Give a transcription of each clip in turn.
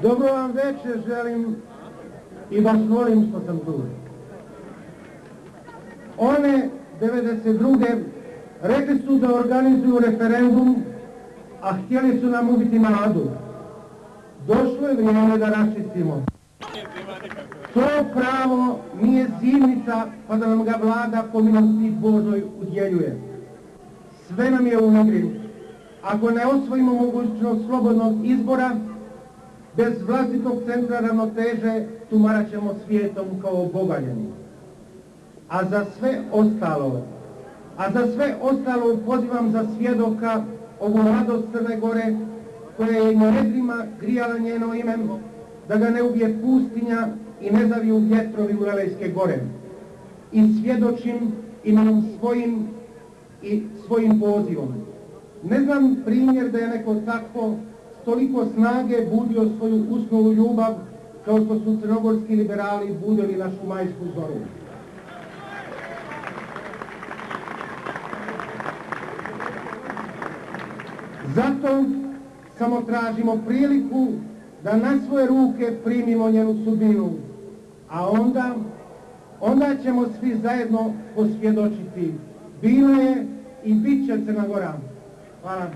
Dobro vam večer želim i baš volim što sam tu. One 92. rekli su da organizuju referendum, a htjeli su nam ubiti nadu. Došlo je vrijeme da raščistimo. To pravo nije zimnica pa da nam ga vlada po milosti Božoj udjeljuje. Sve nam je u igri. Ako ne osvojimo mogućnost slobodnog izbora, bez vlastitog centra ravnoteže tumarat ćemo svijetom kao obogaljeni. A za sve ostalo pozivam za svjedoka ovu mladost Crne Gore, koja je jedrima grijala njeno ime, da ga ne ubije pustinja i ne zaviju vjetrovi u Elejske gore. I svjedočim imenom svojim i svojim pozivom. Ne znam primjer da je neko tako s toliko snage budio svoju usnulu ljubav kao što su crnogorski liberali budili našu majsku zoru. Zato samo tražimo priliku da na svoje ruke primimo njenu sudbinu, a onda ćemo svi zajedno posvjedočiti. Bila je i bit će Crna Gora. Hvala.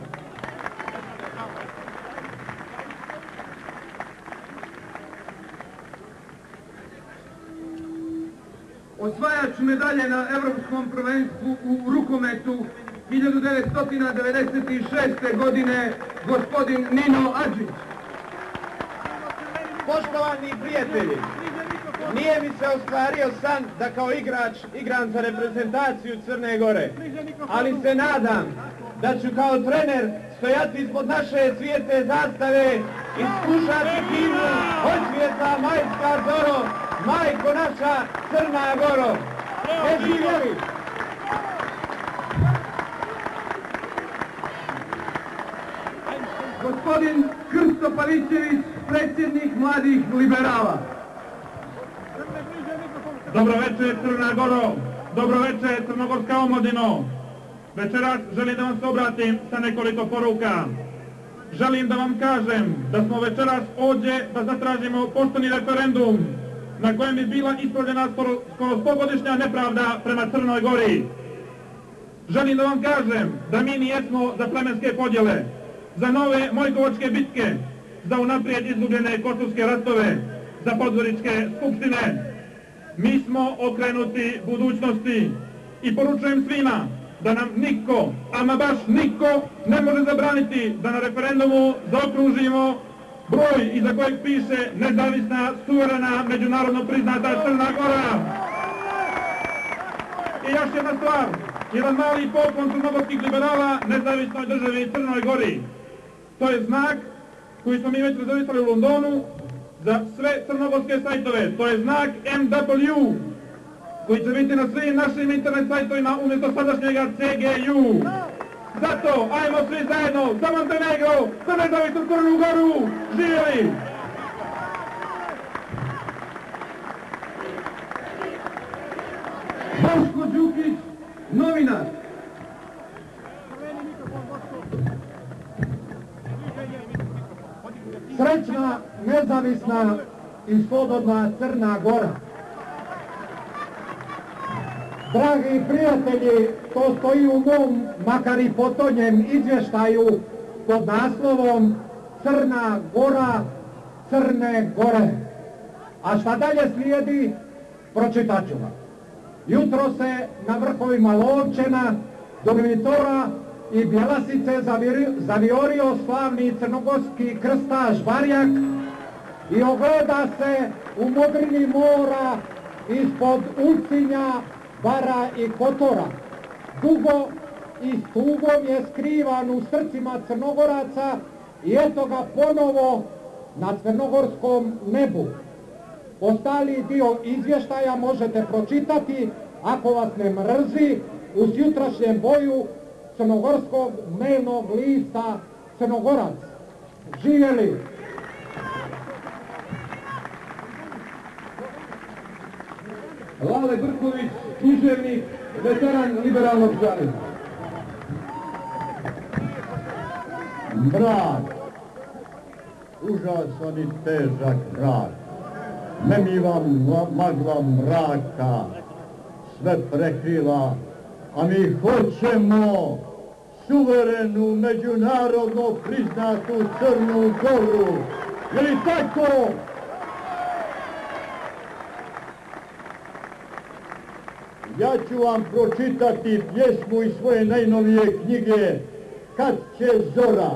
Osvajač medalje na Evropskom prvenstvu u rukometu 1996. godine, gospodin Nino Adžić. Poštovani prijatelji, nije mi se ostvario san da kao igrač igram za reprezentaciju Crne Gore, ali se nadam da ću kao trener stojati ispod naše svijete zastave i slušati himnu Osvijeta majska zoro, majko naša Crna Goro. Ne živjeli! Gospodin Krsto Pavićević, predsjednik mladih liberala. Dobro večer Crna Goro, dobro večer Crnogorska omladino. Večeras želim da vam se obratim sa nekoliko poruka. Želim da vam kažem da smo večeras ovdje da zatražimo pošteni referendum na kojem bi bila ispravljena skoro 100-godišnja nepravda prema Crnoj Gori. Želim da vam kažem da mi nijesmo za plemenske podjele, za nove Mojkovačke bitke, za unaprijed izgubljene Kosovske ratove, za podgoričke skupštine. Mi smo okrenuti budućnosti i poručujem svima da nam niko, ama baš niko, ne može zabraniti da na referendumu zaokružimo broj iza kojeg piše nezavisna, suverena, međunarodno priznata Crna Gora. I još jedna stvar, jedan mali poklon crnogorskih liberala nezavisnoj državi Crnoj Gori. To je znak koji smo mi već rezervisali u Londonu za sve crnogorske sajtove. To je znak MW koji će biti na svim našim internet sajtovima umjesto sadašnjega CGU. Zato, ajmo svi zajedno, za Montenegro, za nezavisnu Crnu Goru, živjeli! Boško Đukić, novinar. Srećna, nezavisna i slobodna Crna Gora. Dragi prijatelji, to stoji u mom, makar i potonjem izvještaju pod naslovom Crna Gora, Crne Gore. A šta dalje slijedi, pročitat ću vam. Jutro se na vrhovima Lovčena, Donitora i Bjelasice zaviorio slavni crnogorski krstaš Barjak i ogleda se u modrini mora ispod Ulcinja, Bara i Kotora. Dugo i s tugom je skrivan u srcima Crnogoraca i eto ga ponovo na crnogorskom nebu. Ostali dio izvještaja možete pročitati ako vas ne mrzi uz jutrašnjem boju crnogorskog dnevnog lista Crnogorac. Živjeli! Lale Brković, književnik, veteran liberalnog žarina. Mrak. užasan i težak mrak. Memiva magla mraka sve prekrila, a mi hoćemo suverenu, međunarodno priznatu Crnu Goru. Je li tako? Ja ću vam pročitati pjesmu iz svoje najnovije knjige Kad će zora.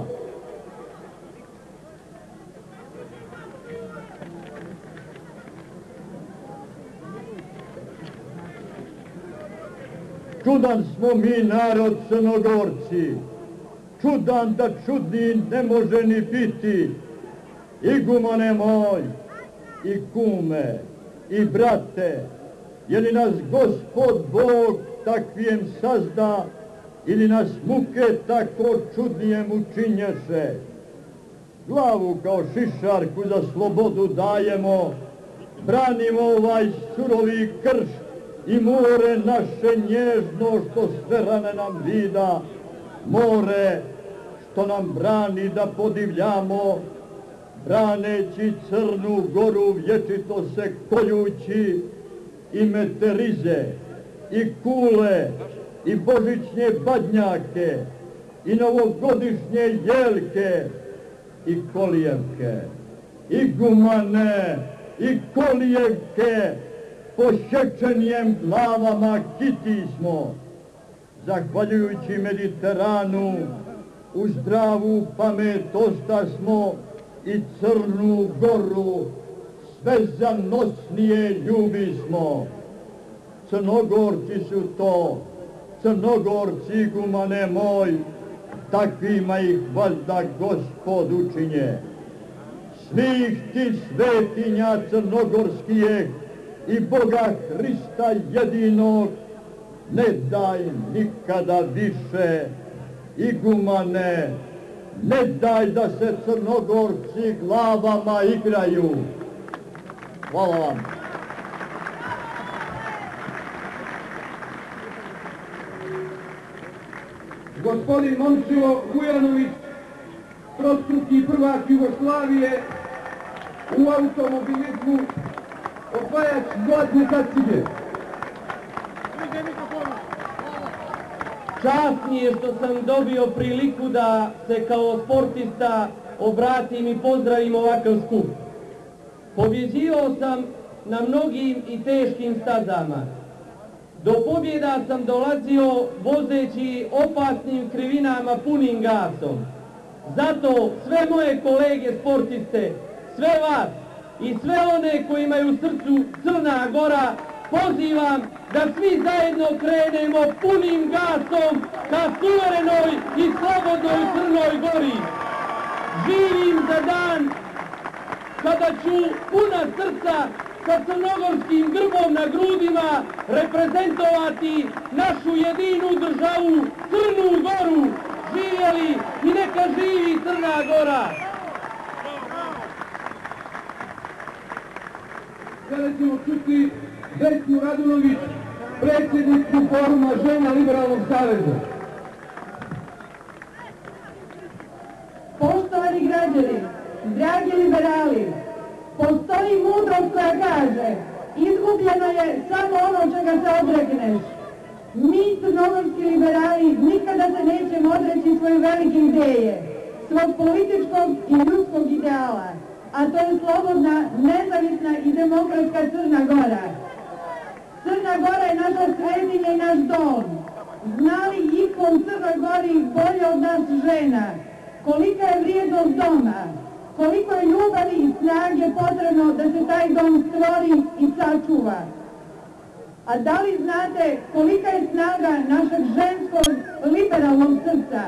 Čudan smo mi narod Crnogorci, čudan da čudni ne može ni biti. Igumane moj, i kume, i brate, je li nas Gospod Bog takvijem sazda, ili nas muke tako čudnijem učinješe? Glavu kao šišarku za slobodu dajemo, branimo ovaj surovi krš i more naše nježno što sve rane nam vida, more što nam brani da podivljamo, braneći Crnu Goru vječito se koljući, i meterize, i kule, i božićnje badnjake, i novogodišnje jelke, i kolijevke, i gumane, i kolijevke, posječenijem glavama kiti smo, zahvaljujući Mediteranu, u zdravu pamet ostasmo i Crnu Goru sve zanosnije ljubismo. Crnogorci su to, Crnogorci, igumane moj, takvima ih valjda Gospod učinje. Svih ti svetinja crnogorskih i Boga Hrista jedinog, ne daj nikada više, igumane, ne daj da se Crnogorci glavama igraju. Hvala vam. Gospodin Momčilo Vujanović, trostruki prvak Jugoslavije u automobilizmu, osvajač zlatne kacige. Čast mi je što sam dobio priliku da se kao sportista obratim i pozdravim ovakav skup. Pobjeđivao sam na mnogim i teškim stazama. Do pobjeda sam dolazio vozeći opasnim krivinama punim gasom. Zato sve moje kolege sportiste, sve vas i sve one koji imaju u srcu Crna Gora, pozivam da svi zajedno krenemo punim gasom ka suverenoj i slobodnoj Crnoj Gori. Živim za dan kada ću puna srca sa crnogorskim grbom na grudima reprezentovati našu jedinu državu Crnu Goru. Živjeli i neka živi Crna Gora! Sada ćemo čuti Vesnu Radunović, predsjednicu foruma Žena Liberalnog saveza. Poštovani građani, dragi liberali, postoji mudrost koja kaže: izgubljeno je samo ono čega se odrekneš. Mi, crnogorski liberali, nikada se nećemo odreći svoje velike ideje, svog političkog i ljudskog ideala, a to je slobodna, nezavisna i demokratska Crna Gora. Crna Gora je naša svetinja i naš dom. Zna li iko u Crnoj Gori bolje od nas žena? Kolika je vrijednost doma? Koliko je ljubavi i snage potrebno da se taj dom stvori i sačuva? A da li znate kolika je snaga našeg ženskog liberalnog srca?